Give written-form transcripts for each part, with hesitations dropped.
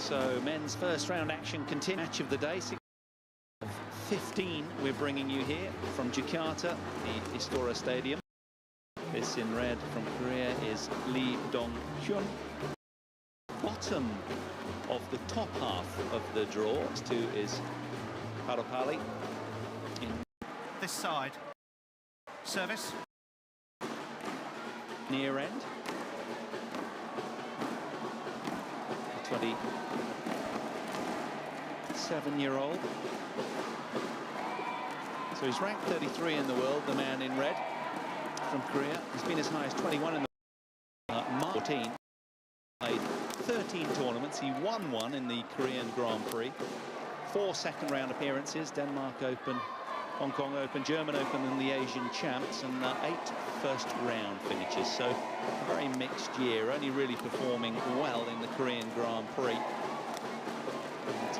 So men's first round action continues. Match of the day. 15 we're bringing you here from Jakarta, the Istora Stadium. This in red from Korea is Lee Dong-hyun. Bottom of the top half of the draw. Next two is Paropali. In this side. Service. Near end. 27-year-old. So he's ranked 33 in the world, the man in red from Korea. He's been as high as 21 in the 14. Played 13 tournaments. He won one in the Korean Grand Prix. 4 second-round appearances: Denmark Open, Hong Kong Open, German Open, and the Asian Champs, and 8 first-round finishes. So a very mixed year. Only really performing well in the Korean Grand Prix. And,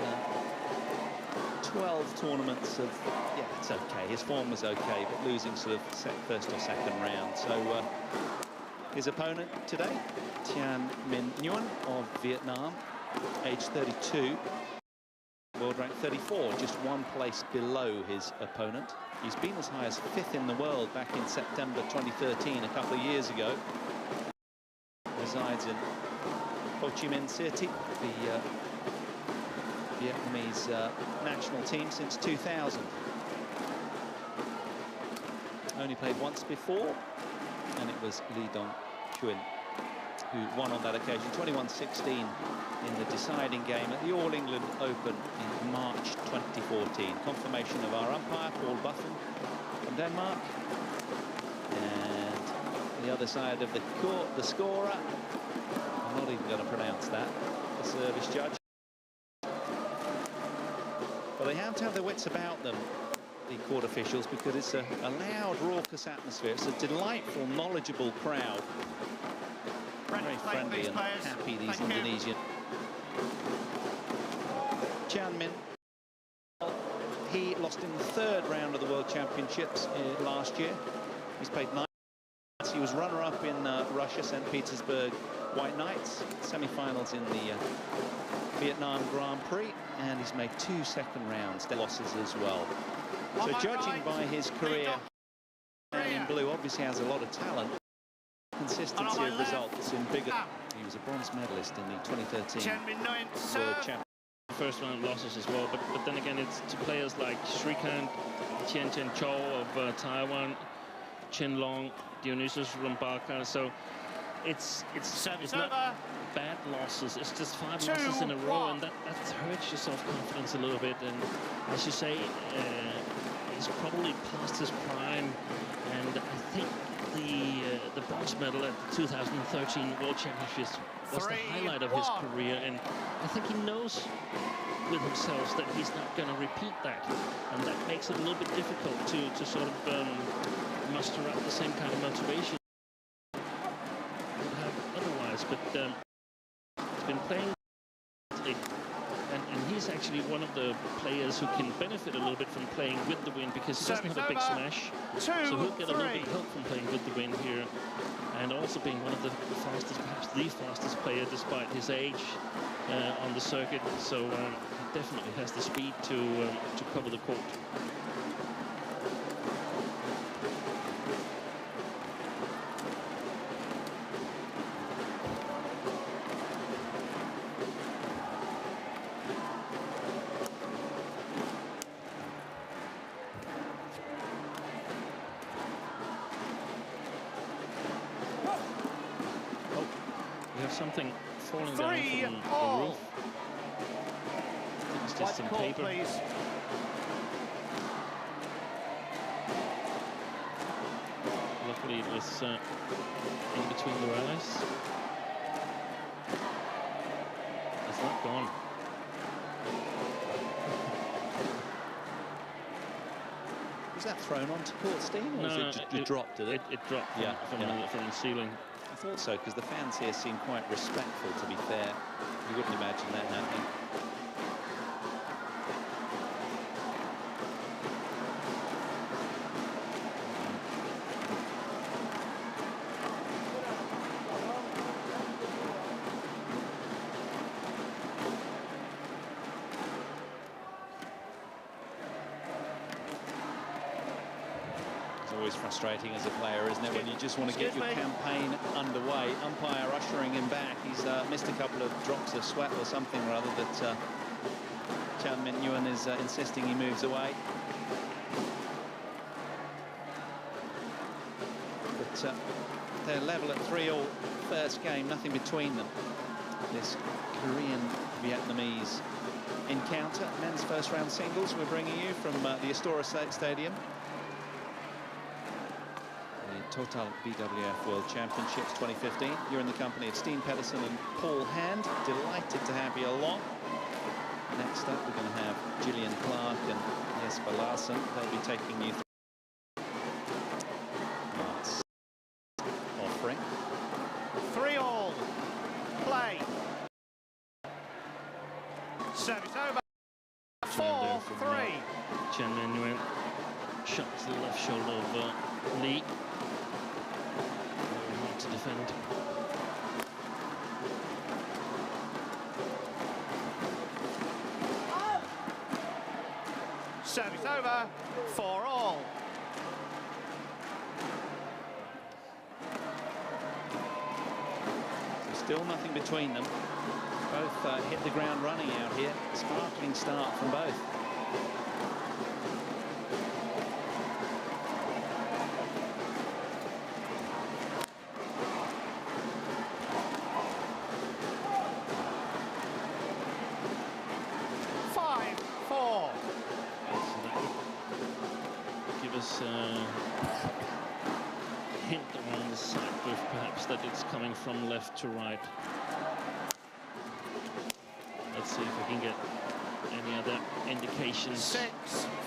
12 tournaments of, yeah, it's okay. His form was okay, but losing sort of first or second round. So his opponent today, Tian Minh Nguyen of Vietnam, age 32, world rank 34, just 1 place below his opponent. He's been as high as 5th in the world back in September 2013, a couple of years ago. Resides in Ho Chi Minh City, the Vietnamese national team since 2000. Only played once before, and it was Lee Dong-hyun who won on that occasion, 21-16 in the deciding game at the All England Open in March 2014. Confirmation of our umpire, Paul Buffen from Denmark. And the other side of the court, the scorer, I'm not even going to pronounce that, the service judge. But they have to have their wits about them, the court officials, because it's a loud, raucous atmosphere. It's a delightful, knowledgeable crowd. Very friendly and happy, these Indonesian. Tian Minh, he lost in the 3rd round of the World Championships last year. He's played 9. He was runner-up in Russia, St. Petersburg White Knights, semi-finals in the Vietnam Grand Prix, and he's made 2 second rounds losses as well. So judging by his career, man in blue obviously has a lot of talent. Consistency of results in bigger. He was a bronze medalist in the 2013 World Championships. First round losses as well, but then again, it's to players like Shrikant, Tien Chen Cho of Taiwan, Chen Long, Dionysius Rumbaka. So it's not bad losses. It's just 5 losses in a row, and that hurts your self-confidence a little bit. And as you say, he's probably past his prime, and I think the bronze medal at the 2013 World Championships was the highlight of his career, and I think he knows with himself that he's not going to repeat that, and that makes it a little bit difficult to sort of muster up the same kind of motivation would have otherwise. But he's been playing, and he's actually one of the players who can benefit a little bit from playing with the wind, because he doesn't have a big smash, so he'll get a little bit of help from playing with the wind here, and also being one of the fastest, perhaps the fastest player despite his age on the circuit. So he definitely has the speed to cover the court. Something falling down from the roof. It's just some paper. Please. Luckily it was in between their eyes. It's not gone. Was that thrown onto court, Steve, or no, was it dropped, did it? It dropped from the ceiling. I thought so, because the fans here seem quite respectful, to be fair. You wouldn't imagine that happening. always frustrating as a player, isn't it, when you just want to get your Excuse me. campaign underway. Umpire ushering him back. He's missed a couple of drops of sweat or something or other that Chan Min Nguyen is insisting he moves away. But they're level at 3-3, first game, nothing between them. This Korean-Vietnamese encounter, men's first round singles, we're bringing you from the Astora Stadium. The Total BWF World Championships 2015. You're in the company of Steen Pedersen and Paul Hand. Delighted to have you along. Next up, we're going to have Gillian Clark and Jesper Larsen. They'll be taking you through Mark's offering. 3-3. Play. Service over. 4-3. Chan Min Nguyen shots the left shoulder of Lee. Very hard to defend. Service over. 4-4. Still nothing between them. Both hit the ground running out here. Sparkling start from both. Give us a hint around the side drift, perhaps, that it's coming from left to right. Let's see if we can get any other indications.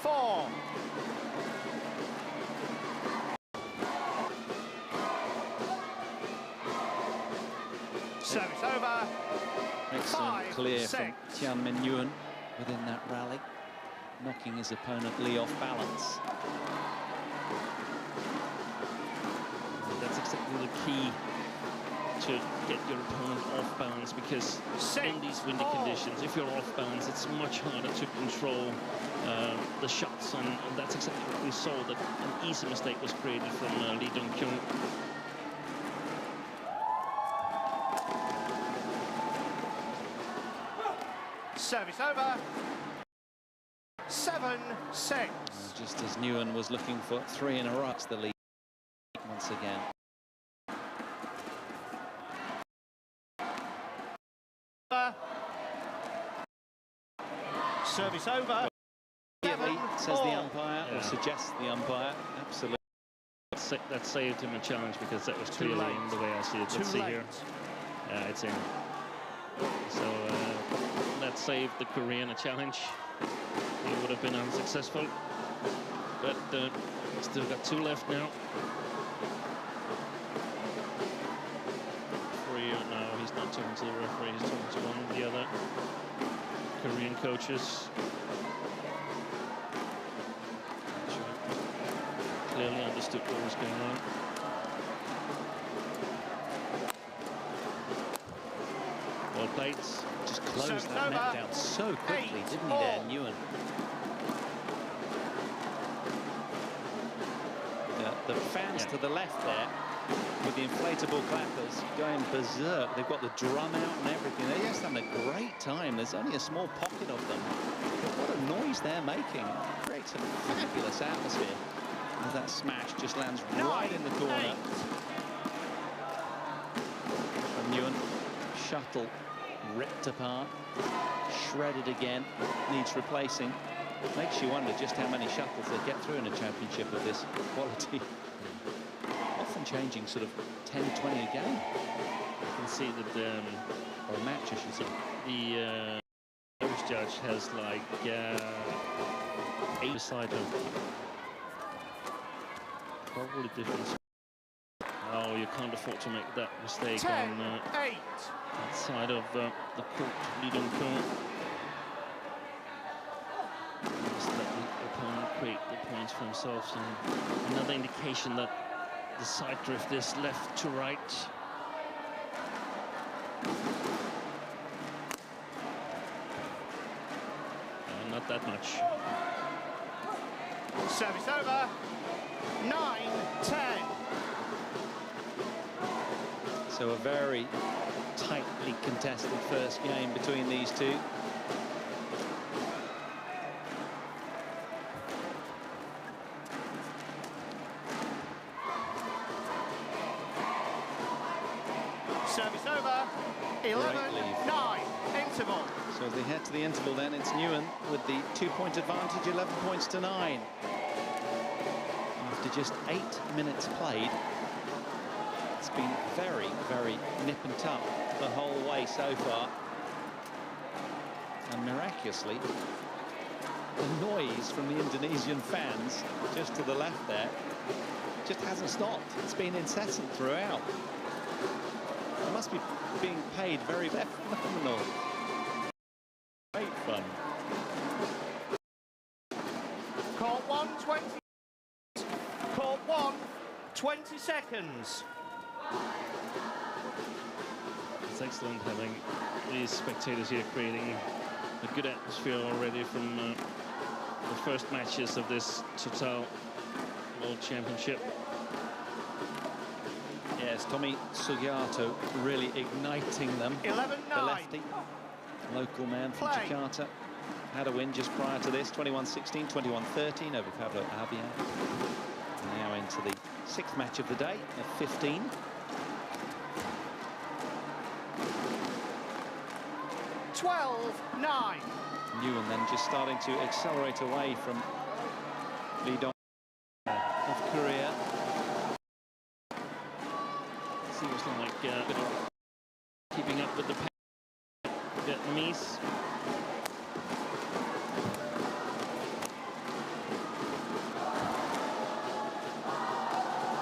6-4. Service over. Excellent clear 5-6. from Chan Min Nguyen within that rally, knocking his opponent Lee off balance. That's exactly the key to get your opponent off balance, because in these windy conditions, if you're off balance, it's much harder to control the shots, and that's exactly what we saw, that an easy mistake was created from Lee Dong-kyung. Service over. 7-6. Just as Nguyen was looking for 3 in a row, it's the lead once again. Service over. Says the umpire, or suggests the umpire. Absolutely. That saved him a challenge, because that was clearly in the way I see it. Let's see here. It's in. So that saved the Korean a challenge. He would have been unsuccessful, but still got 2 left now. No, he's not talking to the referee, he's talking to one of the other Korean coaches. Clearly understood what was going on. Well played. Just closed that net down so quickly, didn't he there, Nguyen? The fans to the left there, with the inflatable clappers going berserk. They've got the drum out and everything. They're just having a great time. There's only a small pocket of them. But what a noise they're making. It creates a fabulous atmosphere. As that smash just lands right in the corner. From Nguyen. Shuttle ripped apart. Shredded again. Needs replacing. Makes you wonder just how many shuttles they get through in a championship of this quality. Often changing sort of 10, 20 a game. You can see that or a match, I should say. The Irish judge has like 8 beside him. Probably difference. Oh, you can't afford to make that mistake 10, on 8. that side of the court. Lee Dong-kyung. Just let the opponent create the points for himself. And another indication that the side drift is left to right. Not that much. Service over. 9-10. So a very tightly contested first game between these two. Service over. 11-9. Interval. So as they head to the interval then, it's Nguyen with the 2-point advantage, 11 points to 9. After just 8 minutes played, it's been very, very nip and tuck the whole way so far. And miraculously, the noise from the Indonesian fans just to the left there just hasn't stopped. It's been incessant throughout. They must be being paid very phenomenal. Great fun. Court 1, 20. Court 1, 20 seconds. It's excellent having these spectators here creating a good atmosphere already from the first matches of this Total World Championship. Yes, Tommy Sugiarto really igniting them. 11-9. The lefty, local man from Play. Jakarta, had a win just prior to this, 21-16, 21-13 over Pablo Albian. Now into the 6th match of the day of 15. Nguyen then just starting to accelerate away from Lee Dong of Korea. Seems like keeping up with the Vietnamese.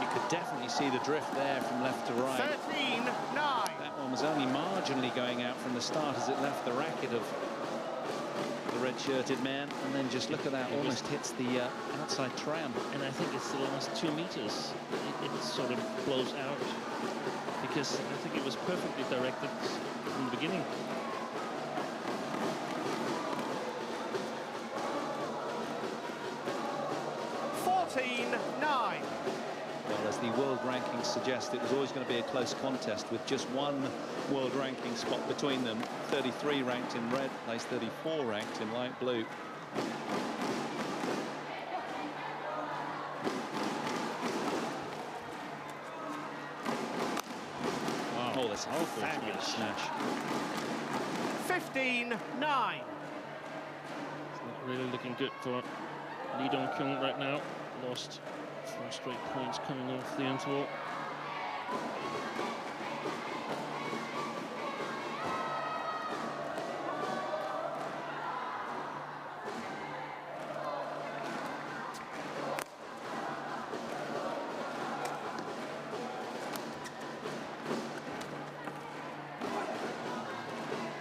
You could definitely see the drift there from left to right. 13-9. That one was only marginally going out from the start as it left the racket of the red-shirted man, and then just look at that, almost hits the outside tram. And I think it's the last 2 meters. It sort of blows out because I think it was perfectly directed from the beginning. Well, as the world rankings suggest, it was always going to be a close contest with just one world ranking spot between them. 33 ranked in red, place 34 ranked in light blue. Wow. Oh, that's a fabulous snatch. 15-9. It's not really looking good for Lee Dong-kyung right now. Lost 4 straight points coming off the interval.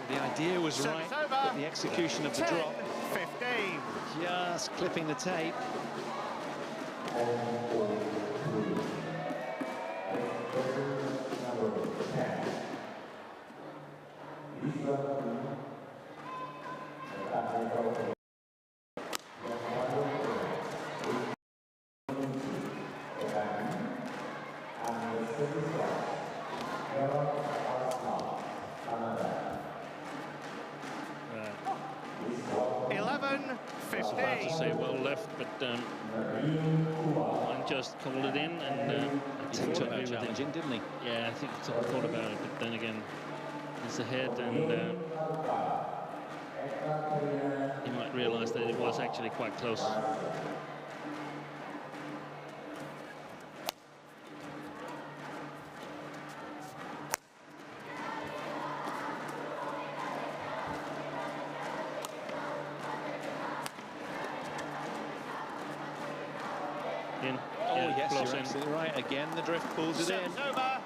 The idea was right, but the execution of the drop, 15. just clipping the tape. About to say well left, but one just called it in, and He thought about challenging, didn't he? yeah, I think he took a thought about it, but then again, it's ahead, and he might realise that it was actually quite close. In. Oh, Yeah, yes, close you're in. absolutely right. Again, the drift pulls it in. Over.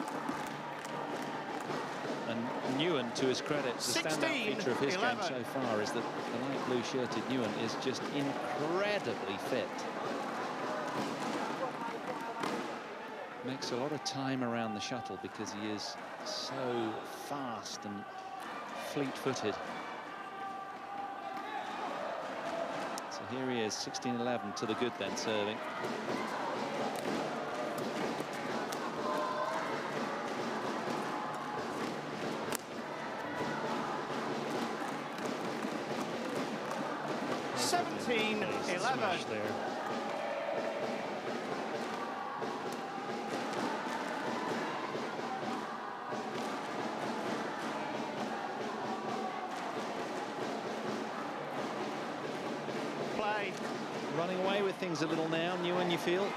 And Nguyen, to his credit, the standout feature of his game 16-11. so far is that the light blue-shirted Nguyen is just incredibly fit. Makes a lot of time around the shuttle because he is so fast and fleet-footed. So So here he is, 16-11 to the good then, serving. There. Play. Running away with things a little now, Nguyen, you feel?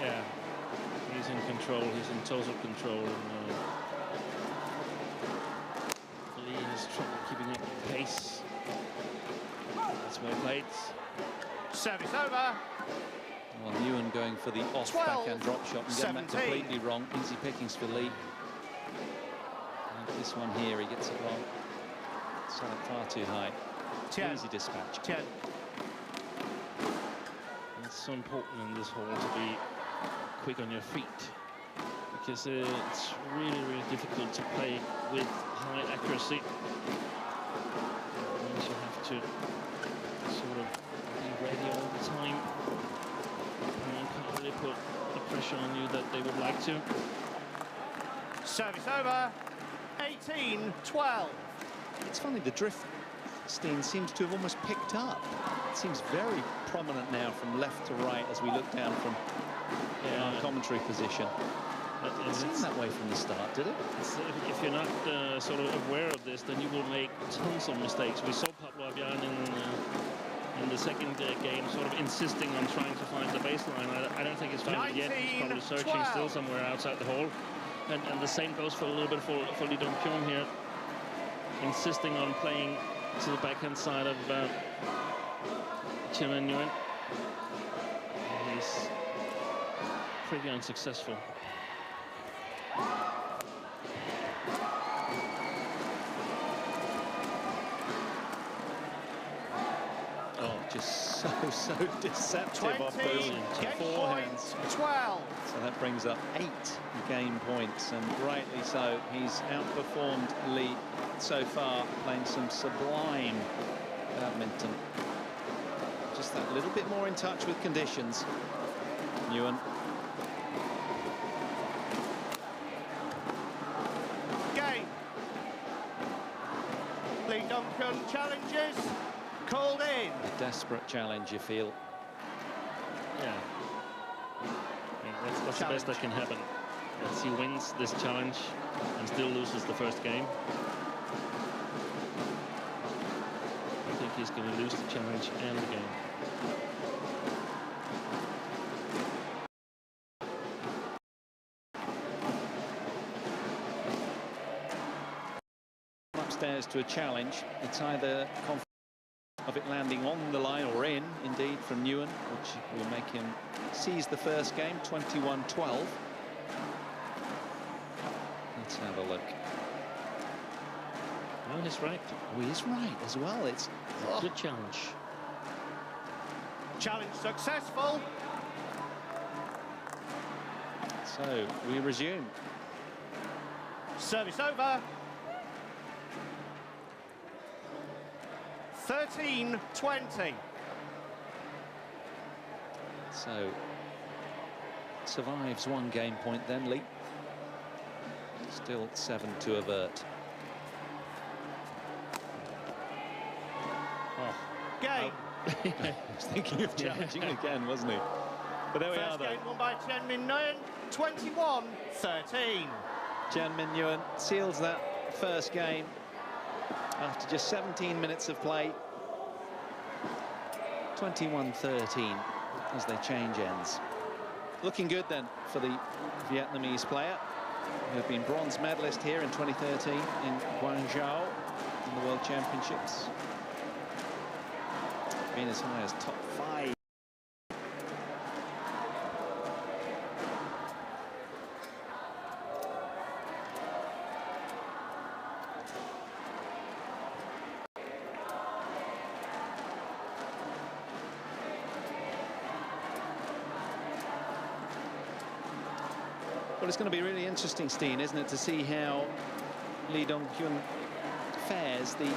Yeah, he's in control. He's in total control. And, Lee has trouble keeping up the pace. That's well played. Service over. Well, Nguyen going for the off 12, backhand drop shot and getting that 17. completely wrong. Easy pickings for Lee. And this one here, he gets it wrong. Set it far too high. 10. Easy dispatch. 10. It's so important in this hole to be quick on your feet, because it's really, really difficult to play with high accuracy. And you have to sort of be ready all the time. And can't really put the pressure on you that they would like to. Service over. 18-12. It's funny, the drift, Steen, seems to have almost picked up. It seems very prominent now from left to right as we look down from our commentary position. It seemed that way from the start, did it? If you're not sort of aware of this, then you will make tons of mistakes. We saw Pablo Avian in the second game sort of insisting on trying to find the baseline. I don't think it's found it yet. He's probably searching still somewhere outside the hole. And the same goes for a little bit for Lee Dong Kyung here, insisting on playing to the backhand side of Chien Min Nguyen. He's pretty unsuccessful. Oh, just so deceptive off those forehands. 12. So that brings up 8 game points, and rightly so. He's outperformed Lee so far, playing some sublime badminton. Just that little bit more in touch with conditions. Nguyen. Game. Lee Dong Kyung challenges. Called in. A desperate challenge, you feel. Yeah. That's the best that can happen. As he wins this challenge and still loses the first game. I think he's going to lose the challenge and the game. Upstairs to a challenge. It's either of it landing on the line or in, indeed, from Nguyen, which will make him seize the first game, 21-12. Let's have a look. Well, he's right. Oh, he is right as well. It's a good challenge. Challenge successful. So we resume. Service over. 13-20. So survives one game point then, Lee. Still 7 to avert. Oh. Game. He was thinking of challenging again, wasn't he? But there we are, First though. game won by Chien Min Nguyen, 21-13. Chien Min Nguyen seals that first game after just 17 minutes of play. 21-13 as they change ends. Looking good then for the Vietnamese player, who have been bronze medalist here in 2013 in Guangzhou in the World Championships. Been as high as top 5. Well, it's going to be really interesting, Steen, isn't it, to see how Lee Dong Kyung fares. The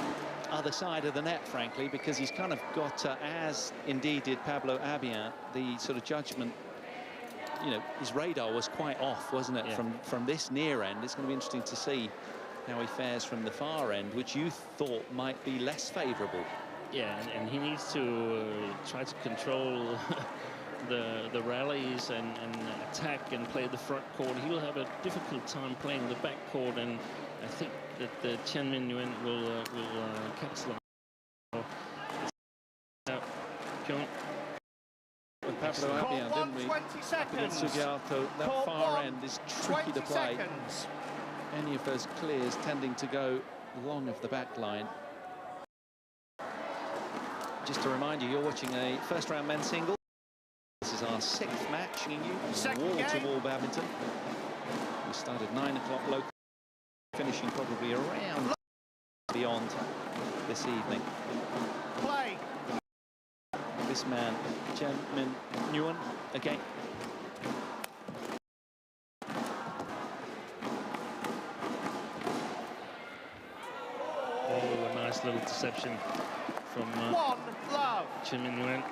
other side of the net, frankly, because he's kind of got, as indeed did Pablo Abian, the sort of judgment. You know, his radar was quite off, wasn't it, Yeah. from this near end. It's going to be interesting to see how he fares from the far end, which you thought might be less favourable. Yeah, and he needs to try to control the rallies and attack and play the front court. He will have a difficult time playing the back court, and I think that the Chen Min-yuan will capitalize. Kyung. With Pablo Abian, didn't we? 20 Against seconds. Sugiarto, that Court far one, end is tricky 20 to play. seconds. Any of those clears tending to go long of the back line. Just to remind you, you're watching a first-round men's single. This is our 6th match in Second wall-to-wall badminton. We started 9 o'clock local, finishing probably around beyond this evening. Play. This man, Chen Min-yuan, again. Oh, a nice little deception from One love. Chen Min-yuan.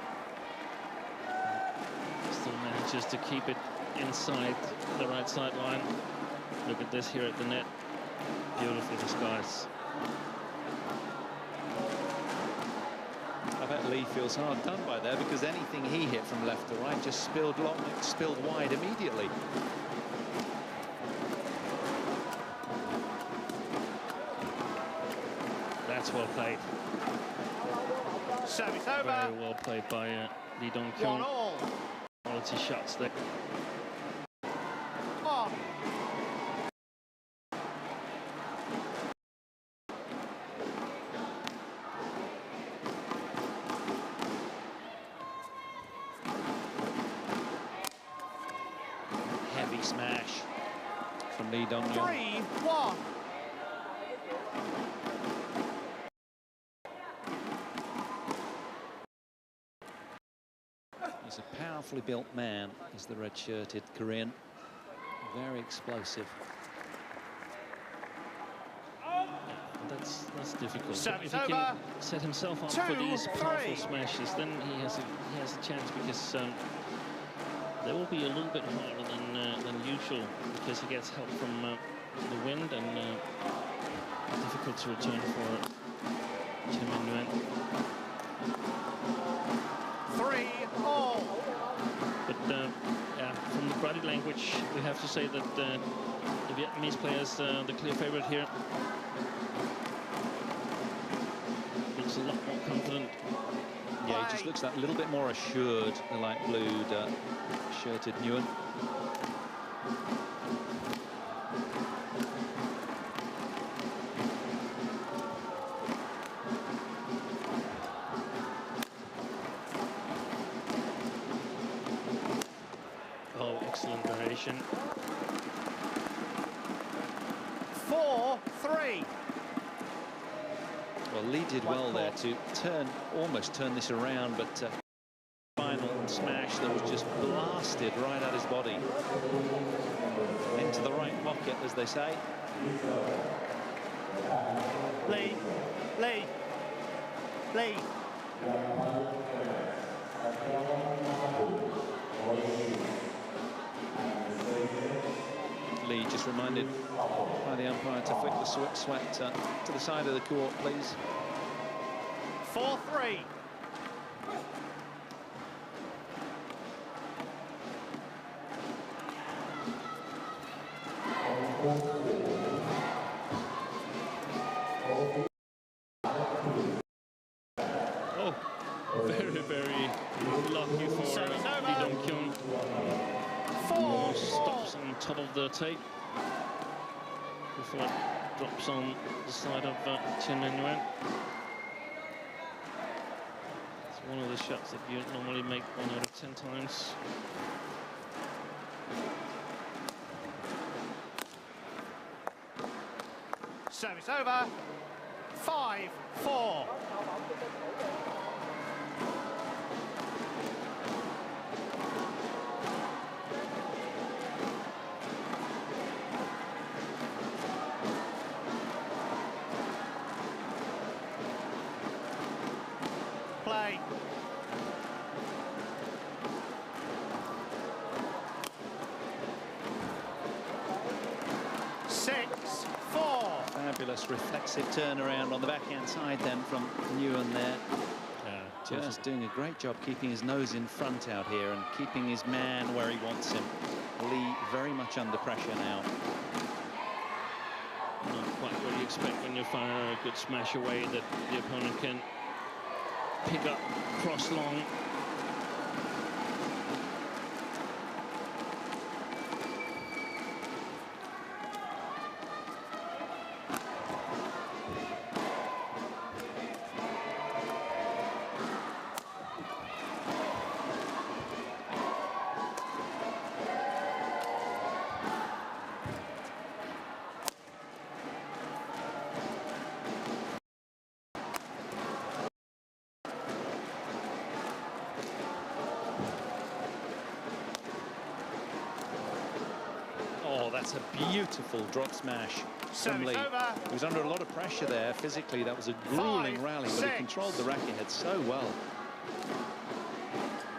Still manages to keep it inside the right sideline. Look at this here at the net. Beautifully disguised. I bet Lee feels hard done by there, because anything he hit from left to right just spilled long, spilled wide immediately. That's well played. Service over. Very well played by Lee Dong-kyung. 1-all. Quality shots there. On. Heavy smash from Lee Dong-kyung. 3-1. He's a powerfully built man, is the red-shirted Korean. Very explosive. That's difficult. But Service if he can over. set himself up for 2, these 3. powerful smashes, then he has a chance, because they will be a little bit harder than usual, because he gets help from the wind, and difficult to return for Chen Min-yuan. 3-all. But yeah, from the body language, we have to say that the Vietnamese players, the clear favorite here, looks a lot more confident. Yeah, he just looks that little bit more assured, the light blued shirted Nguyen. Oh, excellent variation. 4-3. Well, Lee did well there to almost turn this around, but final smash that was just blasted right at his body. Into the right pocket, as they say. Lee. Lee just reminded by the umpire to flick the sweat to the side of the court, please. 4-3. Oh, very, very lucky for Service over. Lee Dong-kyung. 4-4. Stops on top of the tape before it drops on the side of Chen Min-yuan. It's one of the shots that you normally make 1 out of 10 times. Service over. 5-4. play. Six, four. Fabulous reflexive turnaround on the backhand side then from Nguyen there. Just doing a great job keeping his nose in front out here and keeping his man where he wants him. Lee very much under pressure now. Not quite what you expect when you fire a good smash away that the opponent can pick up cross long. That's a beautiful drop smash from Lee. He was under a lot of pressure there physically. That was a grueling rally, but he controlled the racket head so well.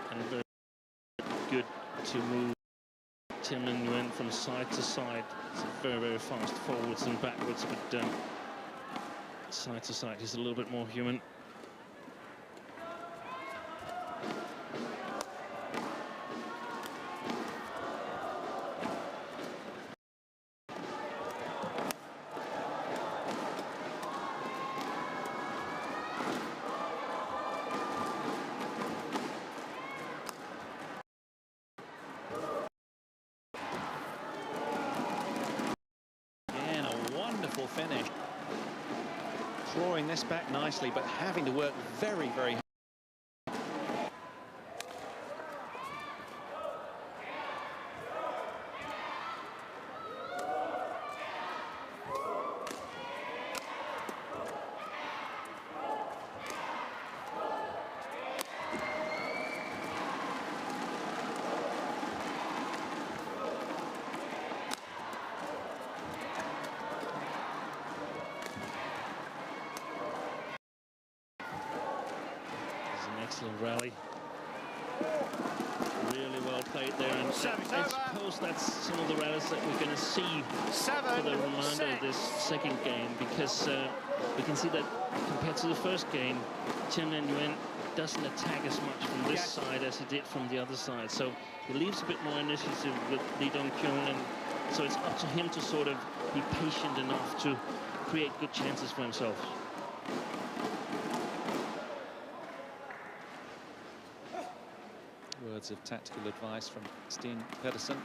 And very good to move Tim and Nguyen from side to side. It's very, very fast forwards and backwards, but side to side he's a little bit more human. Finish. Drawing this back nicely, but having to work very, very hard. Excellent rally. Really well played there, and I suppose that's some of the rallies that we're going to see for the remainder of this second game, because we can see that compared to the first game, Tim Nguyen doesn't attack as much from this side as he did from the other side, so he leaves a bit more initiative with Lee Dong-kyun, and so it's up to him to sort of be patient enough to create good chances for himself. Words of tactical advice from Steen Pedersen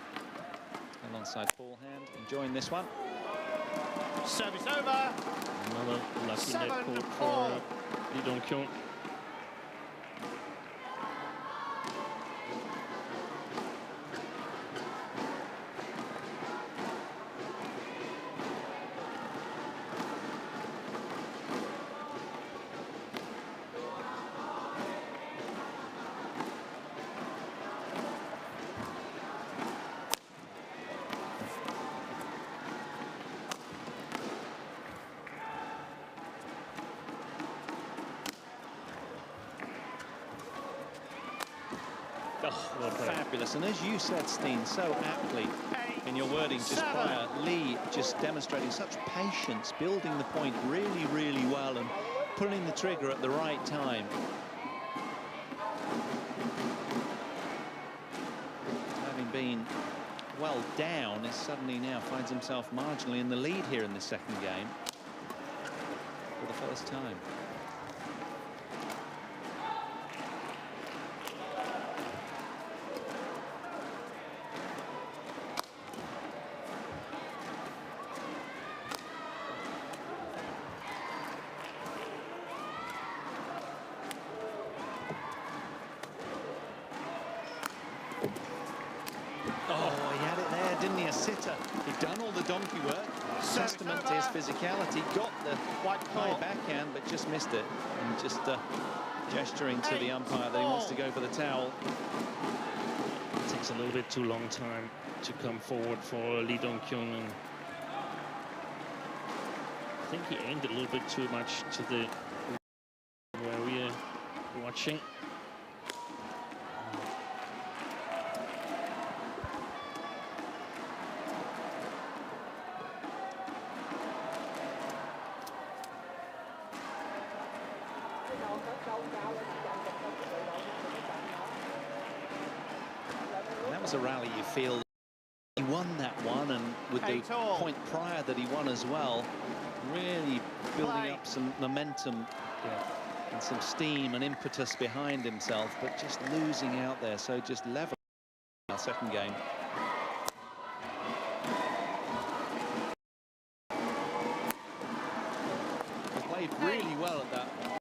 alongside Paul Hand, enjoying this one. Service over. Another lucky net court for Lee Dong-kyun. Oh, fabulous. And as you said, Steen, so aptly in your wording just prior, Lee just demonstrating such patience, building the point really, really well and pulling the trigger at the right time. Having been well down, is suddenly now finds himself marginally in the lead here in the second game for the first time. Oh, he had it there, didn't he? A sitter. He'd done all the donkey work. Testament to his physicality. Got the high backhand, but just missed it. And just gesturing to the umpire that he wants to go for the towel. It takes a little bit too long time to come forward for Lee Dong-kyun. And I think he aimed a little bit too much to the where we are watching watching. That was a rally you feel he won that one, and with the point prior that he won as well, really building up some momentum and some steam and impetus behind himself, but just losing out there. So just level our second game. He played really well at that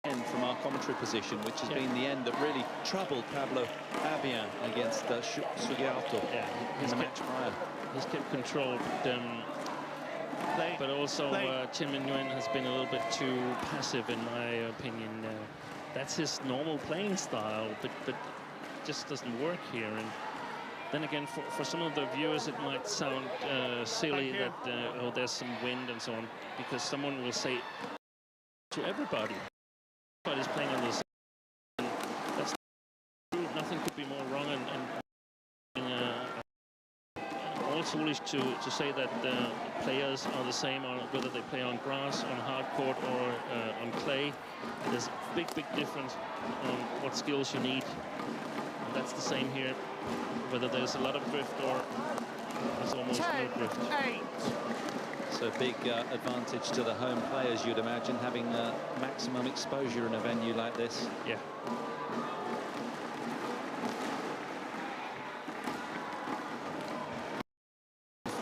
end from our commentary position, which has been the end that really troubled Pablo Abian against Sugiarto in the match prior. He's kept control, but also Chen Mingyuan has been a little bit too passive, in my opinion. That's his normal playing style, but it just doesn't work here. And then again, for some of the viewers, it might sound silly that oh, there's some wind and so on, because someone will say to everybody, everybody's playing on this. And that's true. Nothing could be more wrong, and all foolish to say that players are the same, or whether they play on grass, on hard court, or on clay. There's a big difference on what skills you need. And that's the same here, whether there's a lot of drift or there's almost no drift. So big advantage to the home players, you'd imagine, having maximum exposure in a venue like this. Yeah.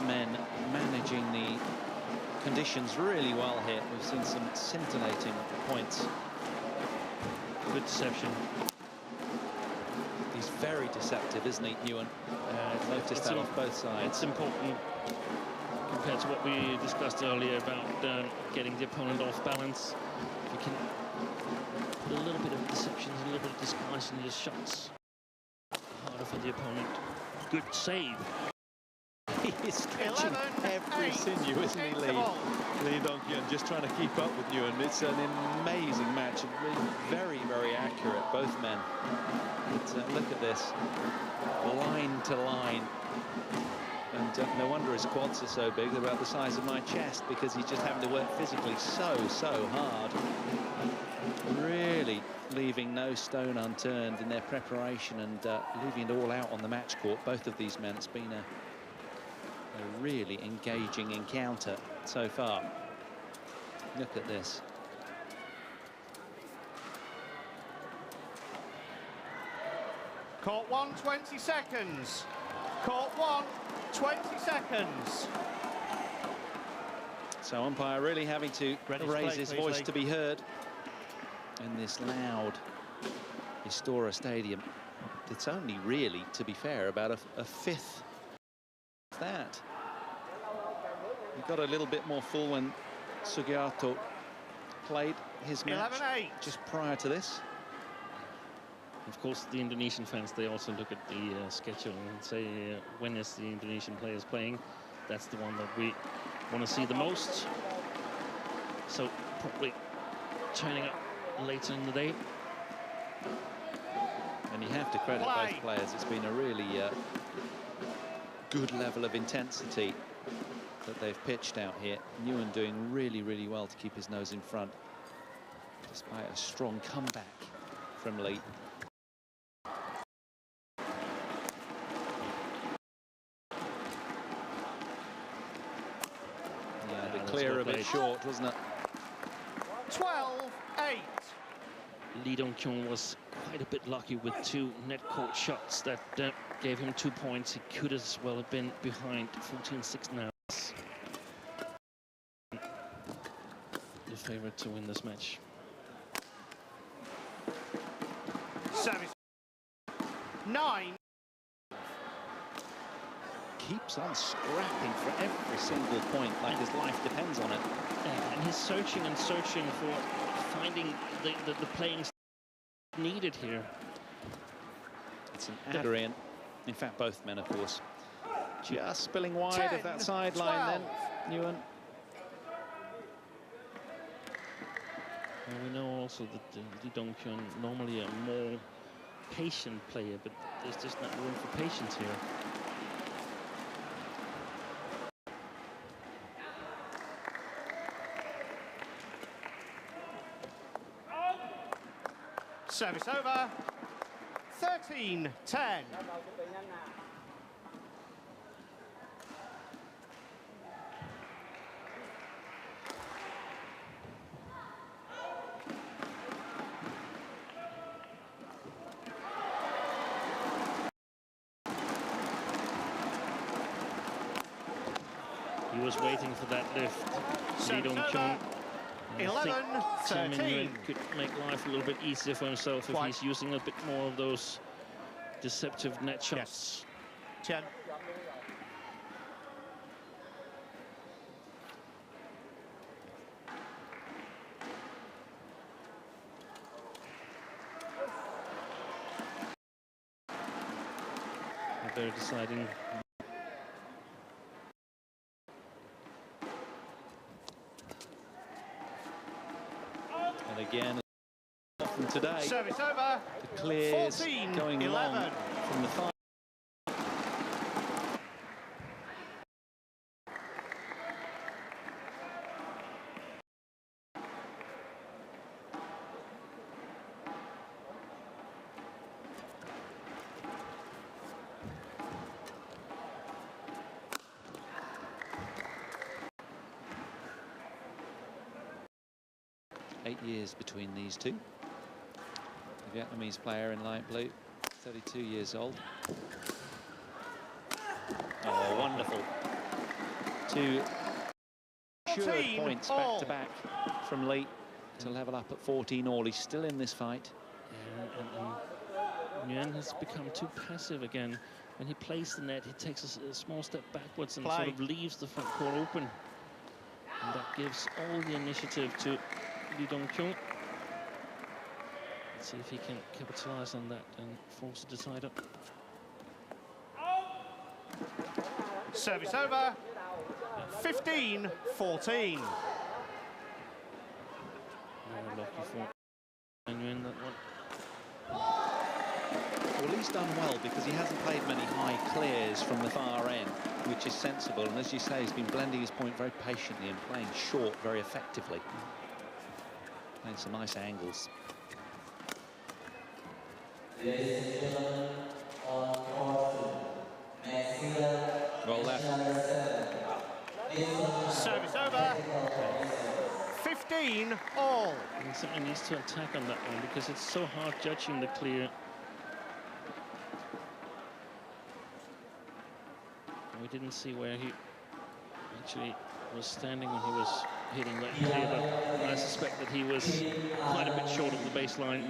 Men managing the conditions really well here. We've seen some scintillating points. Good deception. He's very deceptive, isn't he, Nguyen? I've noticed that off both sides. It's important compared to what we discussed earlier about getting the opponent off balance. If you can put a little bit of deception, a little bit of disguise in your shots, harder for the opponent. Good save. He is stretching every sinew, isn't he, Lee Dong-kyun, just trying to keep up with Nguyen. It's an amazing match, very accurate, both men. But look at this, line to line. And no wonder his quads are so big, they're about the size of my chest, because he's just having to work physically so hard. Really leaving no stone unturned in their preparation, and leaving it all out on the match court. Both of these men, it's been a really engaging encounter so far. Look at this. Court 1, 20 seconds. Court 1, 20 seconds. So umpire really having to raise his voice to be heard in this loud Istora Stadium. It's only really, to be fair, about a fifth of that. He got a little bit more full when Sugiarto played his match just prior to this. Of course, the Indonesian fans, they also look at the schedule and say, when is the Indonesian players playing? That's the one that we want to see the most. So probably turning up later in the day. And you have to credit both players. It's been a really good level of intensity that they've pitched out here. Nguyen doing really well to keep his nose in front, despite a strong comeback from Lee. Yeah, the clear a bit short, wasn't it? 12-8. Lee Dong-kyun was quite a bit lucky with two net court shots that gave him 2 points. He could as well have been behind 14-6 now. The favorite to win this match. Service 9. Keeps on scrapping for every single point, like his life depends on it. Yeah, and he's searching and searching for finding the playing needed here. It's an Adrian. In fact, both men, of course. Just spilling wide 10, of that sideline then, Nguyen. And we know also that Lee Dong-kyun normally a more patient player, but there's just not room for patience here. Service over. 13-10. He was waiting for that lift. Lee Dong-kyun. 11-13. Could make life a little bit easier for himself if he's using a bit more of those deceptive net shots. Yes. Chen. They're deciding. And again, often today, Service over. the clears 14, going 11. long from the far. Years between these two. The Vietnamese player in light blue, 32 years old. Oh, wonderful. Two assured points back to back from Lee to level up at 14 all. He's still in this fight. Yeah, and Nguyen has become too passive again. When he plays the net, he takes a small step backwards and sort of leaves the front court open. And that gives all the initiative to Lee Dong-kyun. Let's see if he can capitalize on that and force a decider. Service over. 15-14. Lucky for Nguyen, that one. Well, he's done well because he hasn't played many high clears from the far end, which is sensible. And as you say, he's been blending his point very patiently and playing short very effectively. Playing some nice angles. Well left. Service over. 15 all. He certainly needs to attack on that one because it's so hard judging the clear. We didn't see where he actually was standing when he was hitting that clear, but I suspect that he was quite a bit short of the baseline.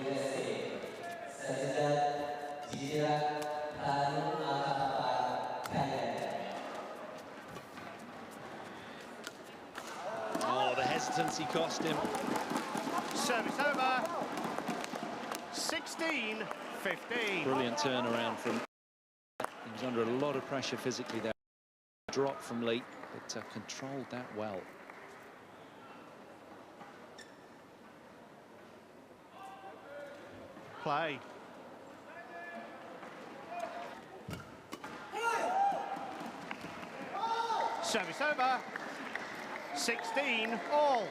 Oh, the hesitancy cost him. Service over. 16-15. Brilliant turnaround from. He was under a lot of pressure physically there. Drop from Lee, but controlled that well. Play. Service over. 16 all.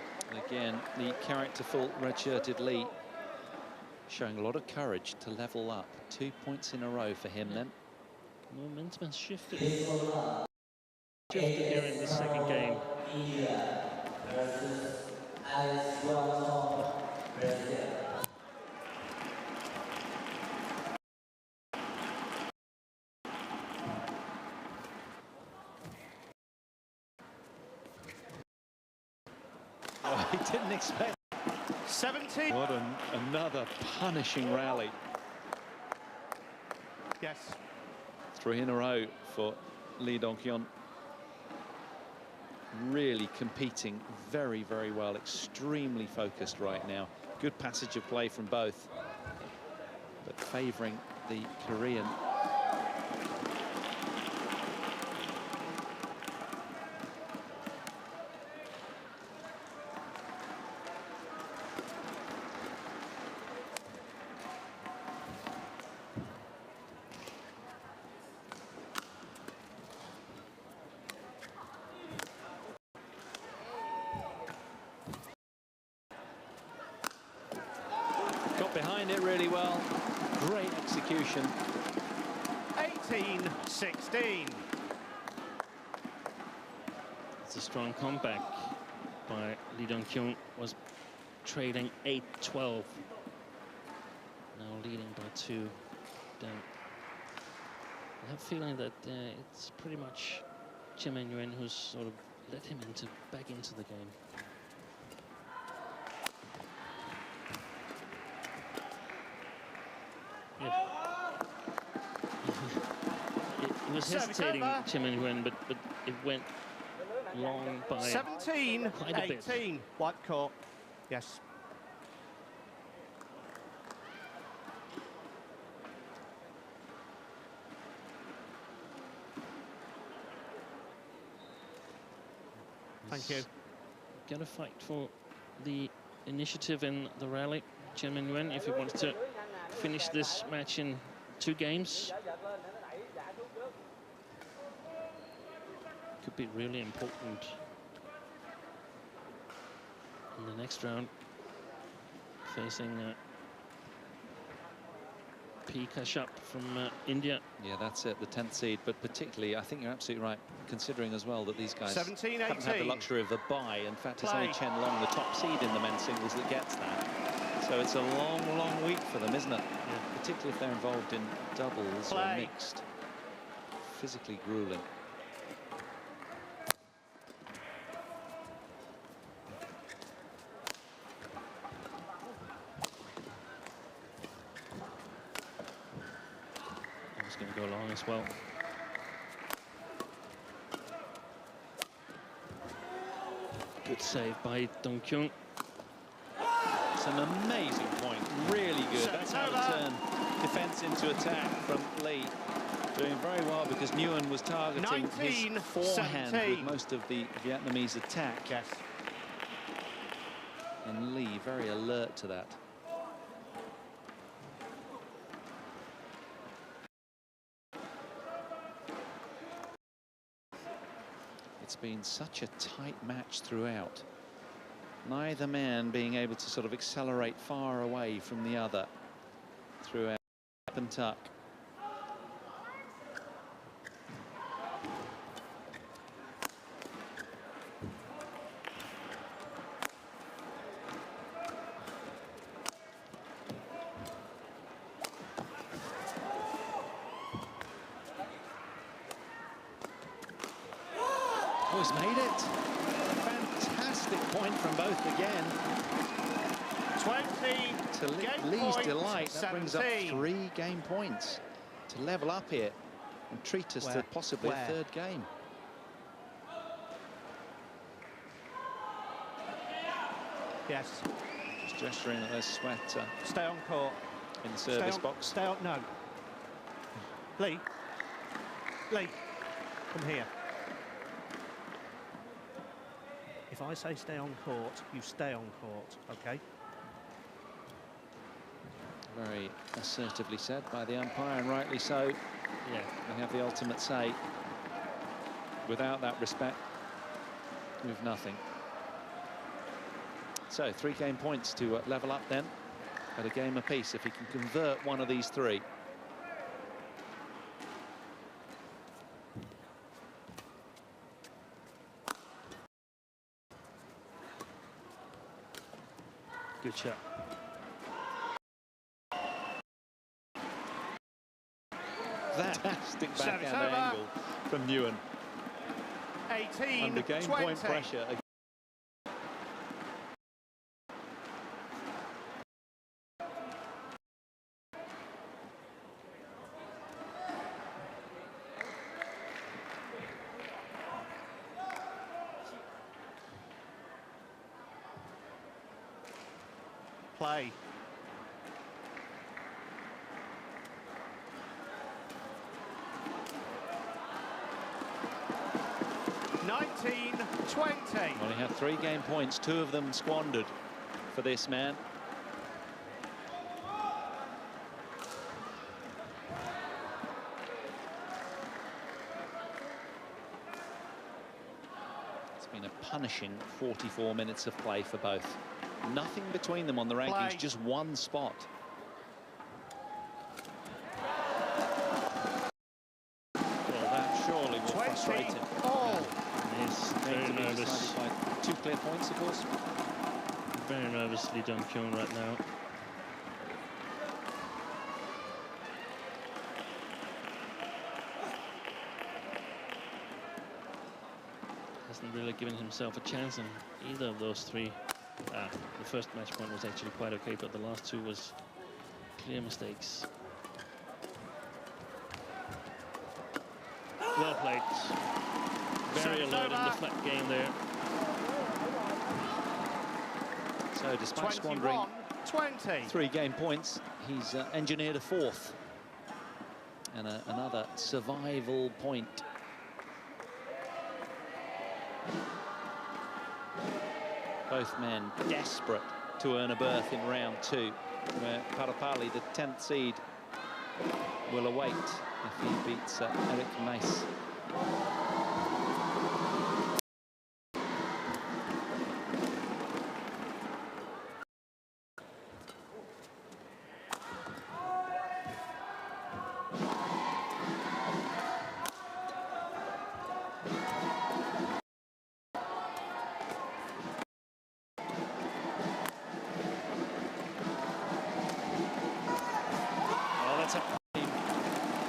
Again, the characterful red-shirted Lee showing a lot of courage to level up. 2 points in a row for him then. Momentum has shifted. Shifted here in the second game. Oh, he didn't expect. 17. What another punishing rally. Yes. 3 in a row for Lee Dong-kyun. Really competing very, very well. Extremely focused right now. Good passage of play from both, but favouring the Korean. behind it really well. Great execution. 18-16. It's a strong comeback by Lee Dong-kyun. Was trailing 8-12. Now leading by 2 down. I have a feeling that it's pretty much Chen Min-yuan who's sort of let him back into the game. Yeah. It was hesitating, Chen Min-yuan, but it went long by 17-18. White court. Yes. Thank you. Going to fight for the initiative in the rally, Chen Min-yuan, if he wants to finish this match in 2 games. Could be really important in the next round, facing P. Kashyap from India. Yeah, that's it, the 10th seed. But particularly, I think you're absolutely right, considering as well that these guys 17-18. haven't had the luxury of the bye. In fact, it's only Chen Long, the top seed in the men's singles, that gets that. So it's a long, long week for them, isn't it? Yeah. Particularly if they're involved in doubles or mixed. Physically grueling. Going to go long as well. Good save by Dong-kyun. It's an amazing point, really good. That's how to turn defence into attack from Lee. Doing very well because Nguyen was targeting his forehand with most of the Vietnamese attack. Yes. And Lee very alert to that. It's been such a tight match throughout. Neither man being able to sort of accelerate far away from the other throughout. Up and tuck. Oh, he's made it. Fantastic point from both again. 20. To Lee's delight, that brings up 3 game points to level up here and treat us to possibly a 3rd game. Yes. Just gesturing at there's Sweat Stay on court. in the service box. Stay on. No. Lee. Lee. Come here. If I say stay on court, you stay on court, okay? Very assertively said by the umpire, and rightly so. Yeah, We have the ultimate say. Without that respect, we've nothing. So 3 game points to level up then at a game apiece if he can convert one of these 3. good shot. Fantastic backhand angle from Nguyen. 18, Under game 20. point pressure. Play. Well, he had 3 game points, 2 of them squandered for this man. It's been a punishing 44 minutes of play for both. Nothing between them on the rankings, just 1 spot. nervous. Decided by 2 clear points, of course. Very nervous, Lee Dong-kyun right now. Hasn't really given himself a chance in either of those 3. The first match point was actually quite okay, but the last 2 was clear mistakes. Well played. Very alert in the flat game there. So despite squandering 20. 3 game points, he's engineered a 4th. And another survival point. Both men desperate to earn a berth in round 2, where Parapali, the 10th seed, will await if he beats Eric Mace.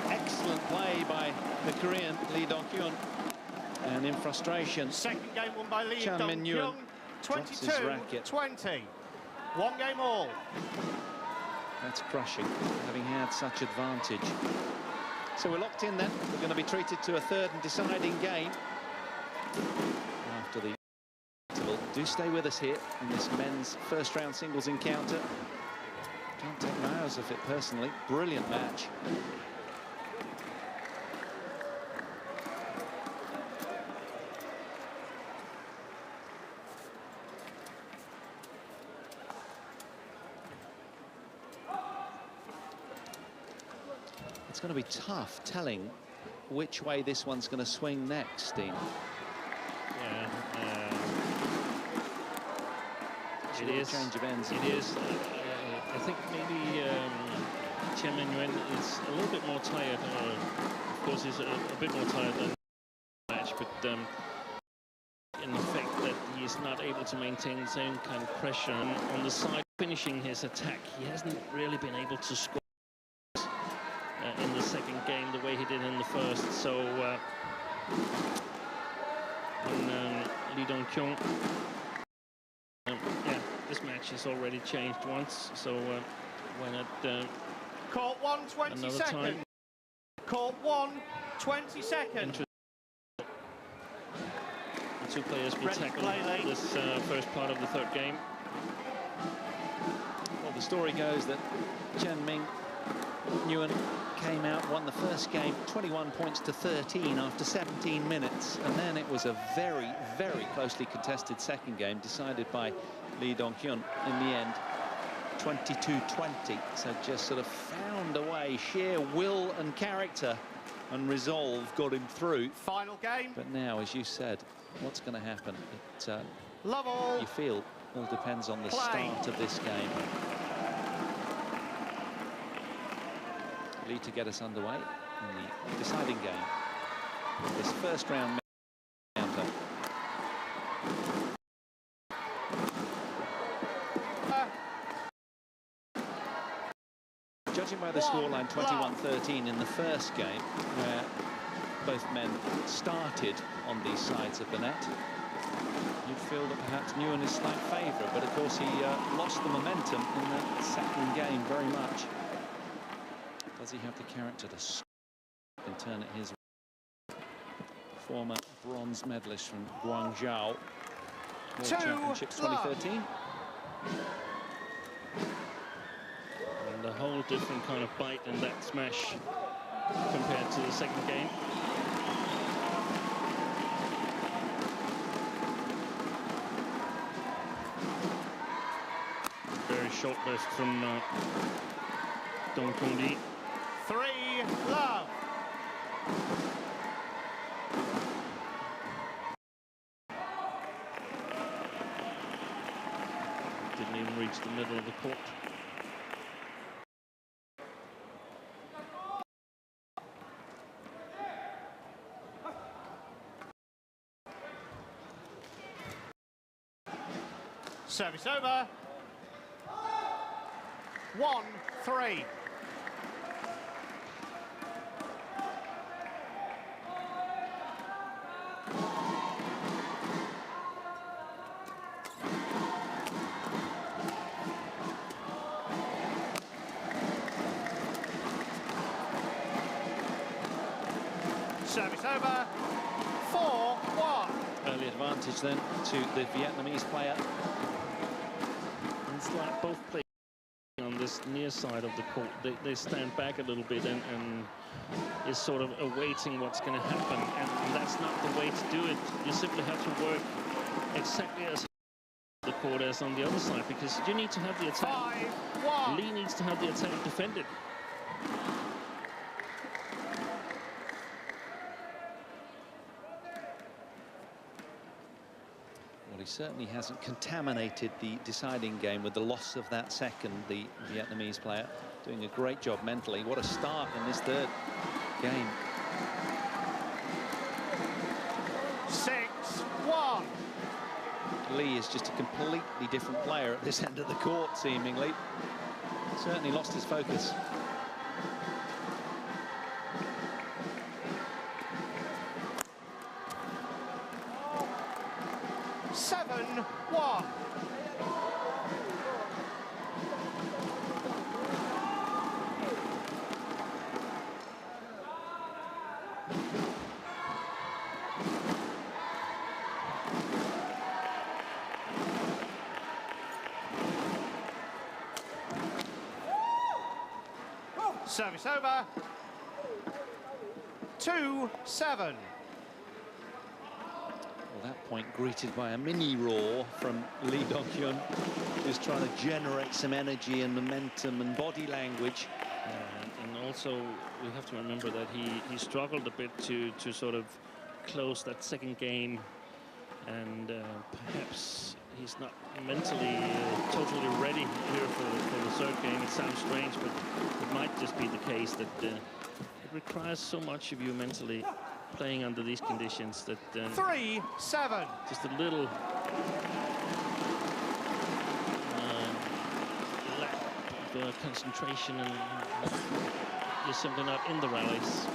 Excellent play by the Korean Lee Dong-kyun, and in frustration, Second game won by Lee Chan Min-eun Dong-kyun, drops his racket. 22-20. 1 game all. That's crushing, having had such advantage. So we're locked in then. We're going to be treated to a 3rd and deciding game after the interval. Do stay with us here in this men's first round singles encounter. Can't take my eyes off it personally. Brilliant match. It's going to be tough telling which way this one's going to swing next, Dean. Yeah, It is. Change of ends. It is. I think maybe Chan Min-eun is a little bit more tired. Of course, he's a bit more tired than the match, but in the fact that he is not able to maintain the same kind of pressure on the side, finishing his attack. He hasn't really been able to score in the second game the way he did in the first. So Lee Dong-kyun, yeah, this match has already changed once, so why not Court 1, 20 seconds. time. Court 1, 20 seconds. The 2 players will Ready to tackle play, Lee. this first part of the 3rd game. Well, the story goes that Chan Min-eun came out, won the first game 21 points to 13 after 17 minutes, and then it was a very, very closely contested second game decided by Lee Dong-kyun in the end, 22-20. So just sort of found a way, sheer will and character and resolve got him through. Final game. But now, as you said, what's going to happen? Love all. You feel all depends on the Play. start of this game. Lee to get us underway in the deciding game. This first round encounter. Judging by the scoreline 21-13 in the first game, where both men started on these sides of the net, you'd feel that perhaps Nguyen is slight favourite, but of course he lost the momentum in that second game very much. Does he have the character to score and turn it his way? Former bronze medalist from Guangzhou World Championships 2013. And a whole different kind of bite in that smash compared to the second game. Very short burst from Dong-kyun Lee. 3-love. Didn't even reach the middle of the court. Service over. 1-3. Service over. 4-1. Early advantage then to the Vietnamese player. It's like both players on this near side of the court. They stand back a little bit and is sort of awaiting what's going to happen. And that's not the way to do it. You simply have to work exactly as the court as on the other side, because you need to have the attack. 5-1. Lee needs to have the attack defended. Well, he certainly hasn't contaminated the deciding game with the loss of that second, the Vietnamese player. Doing a great job mentally. What a start in this third game. 6-1. Lee is just a completely different player at this end of the court, seemingly. Certainly lost his focus. Service over. 2-7. Well, that point greeted by a mini roar from Lee Dong-hyun, who's trying to generate some energy and momentum and body language. And also, we have to remember that he struggled a bit to sort of close that second game, and perhaps he's not mentally totally ready here for the third game. It sounds strange, but it might just be the case that it requires so much of you mentally playing under these conditions that 3-7. just a little lack of concentration, and you're simply not in the rallies.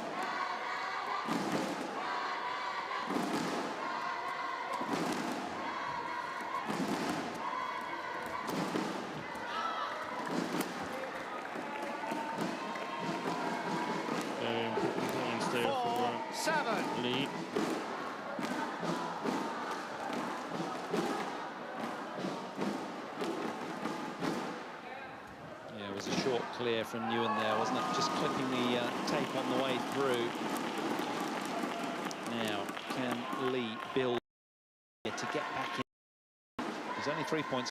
Very important points there for 4-7. Lee. Yeah, it was a short clear from Nguyen there, wasn't it? Just clipping the tape on the way through. Now, can Lee build to get back in? There's only 3 points.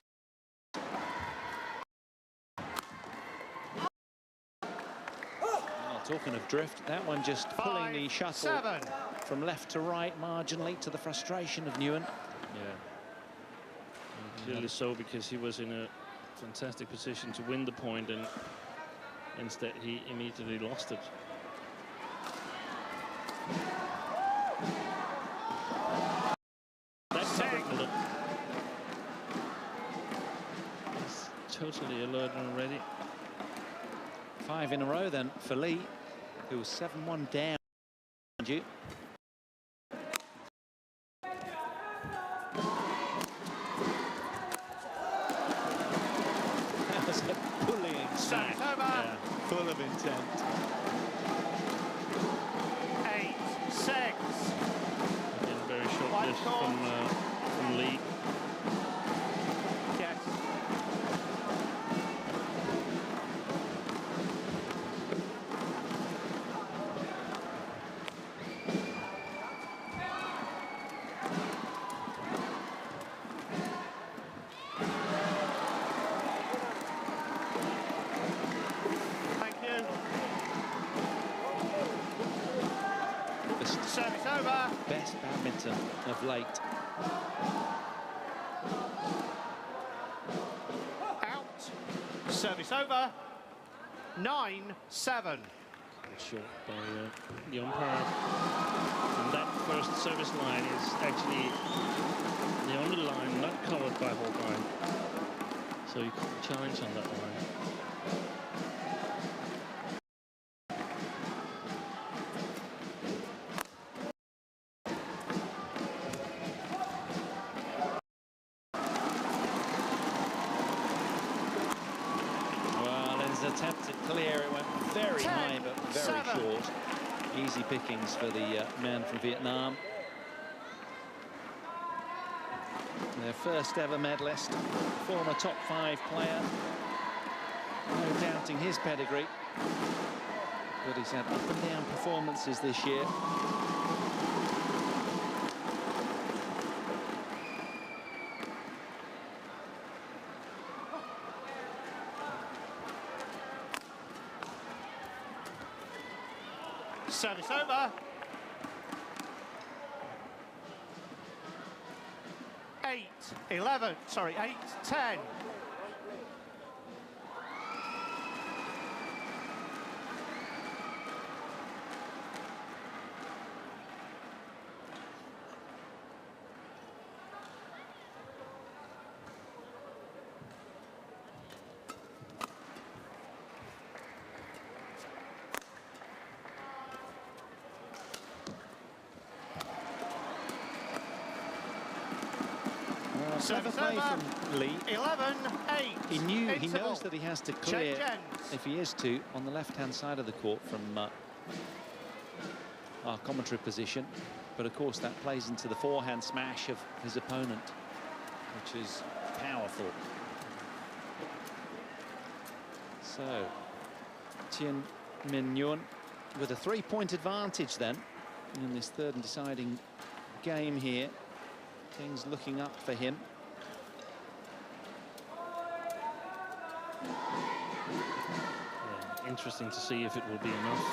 Well, talking of drift, that one just pulling the shuttle 5-7. from left to right marginally, to the frustration of Nguyen. Yeah, and clearly so, because he was in a fantastic position to win the point, and instead he immediately lost it. That's alert. He's totally alert and ready. 5 in a row then for Lee, who was 7-1 down. You. That was a bullying smack. Service over. Yeah, full of intent. 8-6. Again, very short White list call. from Lee. Yes. Thank you. Service over. Best badminton of late. Out. Service over. 9-7. short by the umpire. And that first service line is actually the only line not covered by Hawkeye. So you can't challenge on that line. Attempt to clear, it went very high but very short. Easy pickings for the man from Vietnam. Their first ever medalist, former top 5 player. No doubting his pedigree, but he's had up and down performances this year. Service over. 8-11. Sorry, 8-10. Clever play from Lee. 11-8. He knows that he has to clear, if he is to, on the left-hand side of the court from our commentary position. But of course that plays into the forehand smash of his opponent, which is powerful. So Chien Min Nguyen with a 3-point advantage then in this third and deciding game here. Things looking up for him. Yeah, interesting to see if it will be enough.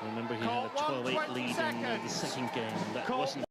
Remember, he had a 12-8 lead in the second game. That wasn't